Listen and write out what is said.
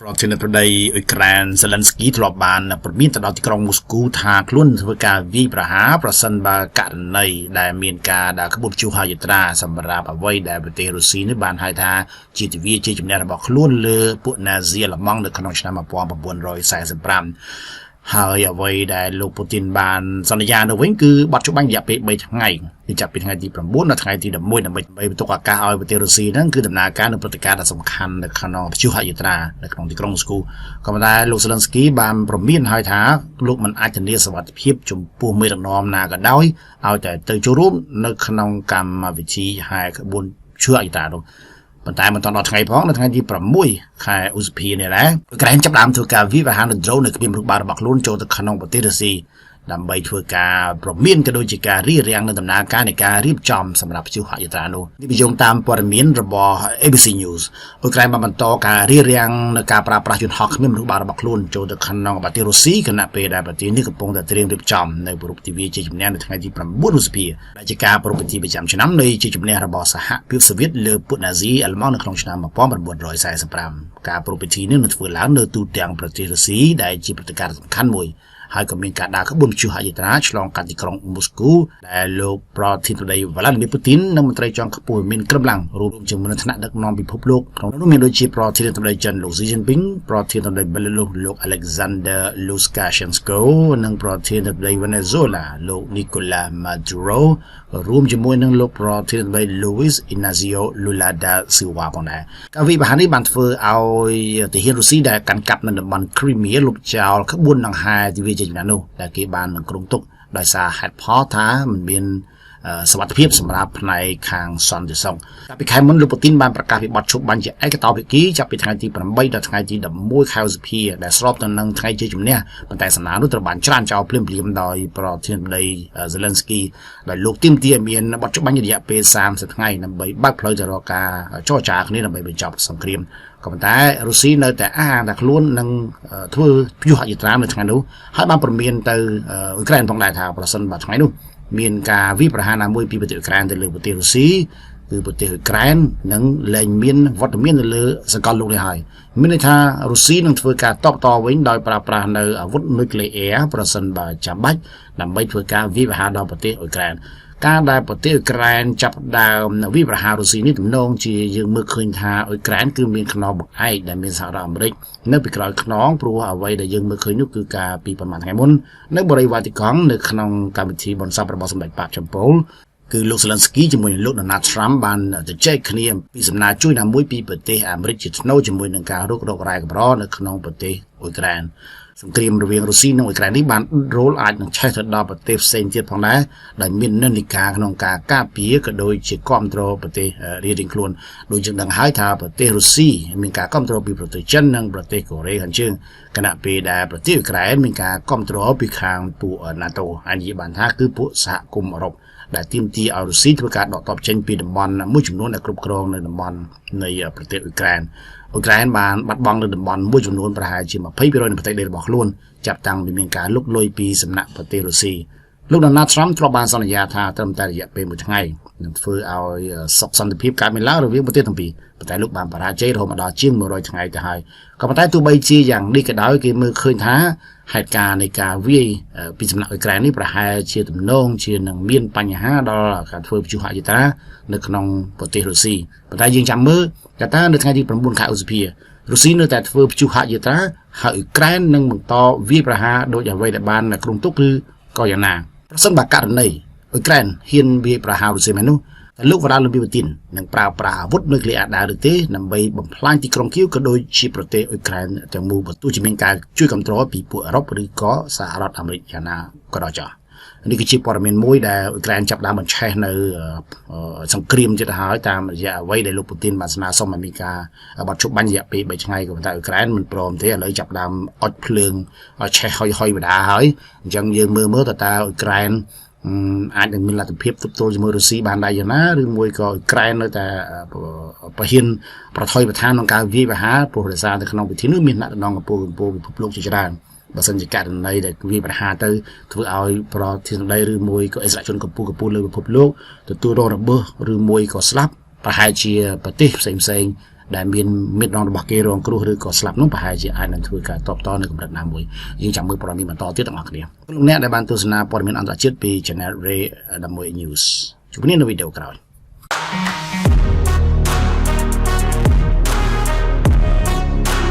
ប្រធានាធិបតីអ៊ុយក្រែន Zelensky ធ្លាប់បានព្រមានទៅដល់ទីក្រុងមូស្គូថាខ្លួនធ្វើការវាយប្រហារប្រសិនបើករណីដែលមានការដាក់ក្បួនព្យុហយាត្រាសម្រាប់អ្វីដែលប្រទេសរុស្ស៊ីនេះបានហៅថាជាទិវាជ័យជំនះរបស់ខ្លួនលើពួកណាស៊ីអាល្លឺម៉ង់នៅក្នុងឆ្នាំ1945ហើយអ្វីដែលលោកពូទីនបានសន្យានៅវិញគឺបទច្បាញ់រយៈពេល3ថ្ងៃគឺចាប់ពីថ្ងៃទី9ដល់ថ្ងៃទី11ដើម្បីបន្ទុកឱកាសឲ្យប្រទេសរុស្ស៊ីហ្នឹងគឺដំណើរការនៅព្រឹត្តិការណ៍ដ៏សំខាន់នៅក្នុងព្យុហយាត្រានៅក្នុងទីក្រុងមូស្គូក៏ប៉ុន្តែលោក Zelensky បានព្រមានឲ្យថាលោកមិនអាចធានាសុវត្ថិភាពចំពោះមេដឹកនាំណាក៏ដោយឲ្យតែទៅចូលរួមនៅក្នុងកម្មវិធីហែក្បួនព្យុហយាត្រានោះប៉ុន្តែមិនដល់ថ្ងៃផងនៅថ្ងៃទី6ខែឧសភានេះដែរអ៊ុយក្រែនចាប់ផ្ដើមធ្វើការវាយប្រហារនឹង drone នៅគ្មានរូបបារបស់ខ្លួនចូលទៅក្នុងប្រទេសរុស្ស៊ីដើម្បីធ្វើការប្រមានក៏ដូចជាការរារាំងនៅដំណើរការនៃការរៀបចំសម្រាប់ព្យុហយាត្រានោះនេះបញ្យងតាមព័ត៌មានរបស់ ABC News អ៊ុយក្រែនបានបន្តការរារាំងនៅការប្រើប្រាស់យន្តហោះគ្មានរូបបារបស់ខ្លួនចូលទៅក្នុងប្រទេសរុស្ស៊ីគណៈពេលដែលប្រទេសនេះកំពុងតែត្រៀមរៀបចំនៅប្រពៃទិវាជ័យជំនះនៅថ្ងៃទី9ឧសភាដែលជាការប្រពៃទិវាប្រចាំឆ្នាំនៃជ័យជំនះរបស់សហភាពសូវៀតលើពួកណាស៊ីអាល្លឺម៉ង់នៅក្នុងឆ្នាំ1945ការប្រពៃទិវានេះនឹងធ្វើឡើងនៅទូទាំងប្រទេសរុស្ស៊ីដែលជាព្រឹត្តិការណ៍សំខាន់មួយហើយក៏មានការដើរក្បួនព្យុហយាត្រាឆ្លងកាត់ទីក្រុងមូស្គូដែលលោកប្រធានាធិបតី Vladimir Putin និងមន្ត្រីជាន់ខ្ពស់មានក្រុមឡើងរួមជាមួយនឹងថ្នាក់ដឹកនាំពិភពលោកក្នុងនោះមានដូចជាប្រធានាធិបតីចិនលោក Xi Jinping ប្រធានាធិបតីបែឡារុសលោក Alexander Lukashenko និងប្រធានាធិបតី Venezuela លោក Nicolas Maduro រួមជាមួយនឹងលោកប្រធានាធិបតី Luis Inacio Lula da Silva ផងដែរការវិវត្តនេះបានធ្វើឲ្យទាហានរុស្ស៊ីដែលកាន់កាប់នៅតំបន់ Crimea លុបចោលក្បួនដង្ហែទិវាជ័យជំនះនោះដែលគេបាននឹងគ្រោងទុកដោយសារហេតុផលថាมันមានសុវត្ថិភាពសម្រាប់ផ្នែកខាងសន្តិសុខកាលពីខែមុនលោកពូទីនបានប្រកាសពីបទឈប់បាញ់ជាឯកតោភាគីចាប់ពីថ្ងៃទី8ដល់ថ្ងៃទី11ខែឧសភាដែលស្របទៅនឹងថ្ងៃជ័យជំនះប៉ុន្តែសំណើនោះត្រូវបានច្រានចោលភ្លាមៗដោយប្រធានាធិបតី Zelensky ដែលលោកទាមទារមានបទឈប់បាញ់រយៈពេល30ថ្ងៃដើម្បីបើកផ្លូវទៅរកការចរចាគ្នាដើម្បីបញ្ចប់សង្គ្រាមក៏ប៉ុន្តែរុស្ស៊ីនៅតែអាងថាខ្លួននឹងធ្វើព្យុហយាត្រានៅថ្ងៃនោះហើយបានព្រមានទៅអ៊ុយក្រែនផងដែរថាប្រសិនបើថ្ងៃនោះមានការវាយប្រហារណាមួយពីប្រទេសអ៊ុយក្រែនទៅលើប្រទេសរុស្ស៊ីគឺប្រទេសអ៊ុយក្រែននឹងលែងមានវត្តមាននៅលើសកលលោកនេះហើយមានន័យថារុស្ស៊ីនឹងធ្វើការតបតវិញដោយប្រើប្រាស់នៅអាវុធនុយក្លេអ៊ែរប្រសិនបើចាំបាច់ដើម្បីធ្វើការវាយប្រហារដល់ប្រទេសអ៊ុយក្រែនការដែលប្រទេសអ៊ុយក្រែនចាប់ដើមវាយប្រហាររុស្ស៊ីនេះទំនងជាយើងមើលឃើញថាអ៊ុយក្រែនគឺមានខ្នងបង្អែកដែលមានសហរដ្ឋអាមេរិកនៅពីក្រោយខ្នងព្រោះអ្វីដែលយើងមើលឃើញនោះគឺការពីប្រហែលថ្ងៃមុននៅបរិយាវ៉ាទីកង់នៅក្នុងកម្មវិធីបុណ្យសពរបស់សម្ដេចប៉ាបចម្ប៉ូលគឺលោក Zelensky ជាមួយនឹងលោក Donald Trump បានជជែកគ្នាពីសំណើជួយណាមួយពីប្រទេសអាមេរិកជាថ្នូរជាមួយនឹងការរុករករ៉ែកម្រនៅក្នុងប្រទេសអ៊ុយក្រែនសង្គ្រាមរវាងរុស្ស៊ីនិងអ៊ុយក្រែននេះបានរោលអាចនឹងឆេះទៅដល់ប្រទេសផ្សេងទៀតផងដែរដែលមាននិន្នាការក្នុងការការពារក៏ដូចជាគ្រប់គ្រងប្រទេសរៀងៗខ្លួនដូចយើងដឹងហើយថាប្រទេសរុស្ស៊ីមានការគ្រប់គ្រងពីប្រទេសចិននិងប្រទេសកូរ៉េខាងជើងគណៈពេលដែលប្រទេសអ៊ុយក្រែនមានការគ្រប់គ្រងពីខាងពួក NATO ហើយនិយាយបានថាគឺពួកសហគមន៍អឺរ៉ុបដែលទាមទារឲ្យរុស្ស៊ីធ្វើការដកទ័ពចេញពីតំបន់មួយចំនួនដែលគ្រប់គ្រងនៅតំបន់នៃប្រទេសអ៊ុយក្រែនអ៊ុយក្រែនបានបាត់បង់នៅតំបន់មួយចំនួនប្រហែលជា 20% នៃប្រទេសដីរបស់ខ្លួនចាប់តាំងពីមានការលុកលុយពីសំណាក់ប្រទេសរុស្ស៊ីលោក Donald Trump ធ្លាប់បានសន្យាថាត្រឹមតែរយៈពេល1ថ្ងៃនឹងធ្វើឲ្យសុខសន្តិភាពកើតមានឡើងរវាងប្រទេសទាំងពីរប៉ុន្តែលោកបានបរាជ័យរហូតមកដល់ជាង100ថ្ងៃទៅហើយក៏ប៉ុន្តែទោះបីជាយ៉ាងនេះក៏ដោយគេមើលឃើញថាហេតុការណ៍នៃការវាយពីសំណាក់អ៊ុយក្រែននេះប្រហែលជាទំនងជានឹងមានបញ្ហាដល់ការធ្វើព្យុហយាត្រានៅក្នុងប្រទេសរុស្ស៊ីប៉ុន្តែយើងចាំមើលថានៅថ្ងៃទី9ខែឧសភារុស្ស៊ីនៅតែធ្វើព្យុហយាត្រាហើយអ៊ុយក្រែននឹងបន្តវាយប្រហារដោយអ្វីដែលបានគ្រោងទុកឬក៏យ៉ាងណាប្រសិនបើករណីអ៊ុយក្រែនហ៊ានវាយប្រហាររុស្ស៊ីមែននោះតែលោក Vladimir Putin នឹងប្រើប្រាស់អាវុធនុយក្លេអ៊ែរដែរឬទេដើម្បីបំផ្លាញទីក្រុងគៀវក៏ដូចជាប្រទេសអ៊ុយក្រែនទាំងមូលបើទោះជាមានការជួយគ្រប់គ្រងពីពួកអឺរ៉ុបឬក៏សហរដ្ឋអាមេរិកយ៉ាងណាក៏ដោយចុះនេះគឺជាព័ត៌មានមួយដែលអ៊ុយក្រែនចាប់ដើមបញ្ឆេះនៅសង្គ្រាមទៀតហើយតាមរយៈអ្វីដែលលោកពូទីនបានស្នើសុំឲ្យមានការបត់ឈប់បាញ់រយៈពេល3ថ្ងៃក៏ប៉ុន្តែអ៊ុយក្រែនមិនព្រមទេឥឡូវចាប់ដើមអុចភ្លើងឆេះហុយបដាហើយអញ្ចឹងយើងមើលតើអ៊ុយក្រែនអាចនឹងមានលទ្ធភាពទប់ទល់ជាមួយរុស្ស៊ីបានដែរយ៉ាងណាឬមួយក៏អ៊ុយក្រែននៅតែប្រហ៊ានប្រថុយប្រឋានក្នុងការវាយប្រហារព្រោះដោយសារនៅក្នុងពិធីនោះមានអ្នកដំណងកម្ពុជាពិភពលោកជាច្រើនបើសិនជាករណីដែលវាយប្រហារទៅធ្វើឲ្យប្រធានាធិបតីឬមួយក៏អិសរាជជនកម្ពុជាលើពិភពលោកទទួលរងរបួសឬមួយក៏ស្លាប់ប្រហែលជាប្រទេសផ្សេងៗ ដែលមានមិត្តរងរបស់គេរងគ្រោះឬក៏ស្លាប់នោះប្រហែលជាអាចនឹងធ្វើការតបតនៅកម្រិតណាមួយយើងចាំមើលព័ត៌មានបន្តទៀតទាំងអស់គ្នាលោកអ្នកដែលបានទស្សនាព័ត៌មានអន្តរជាតិពី Channel Ray 11 News ជួបគ្នានៅវីដេអូក្រោយ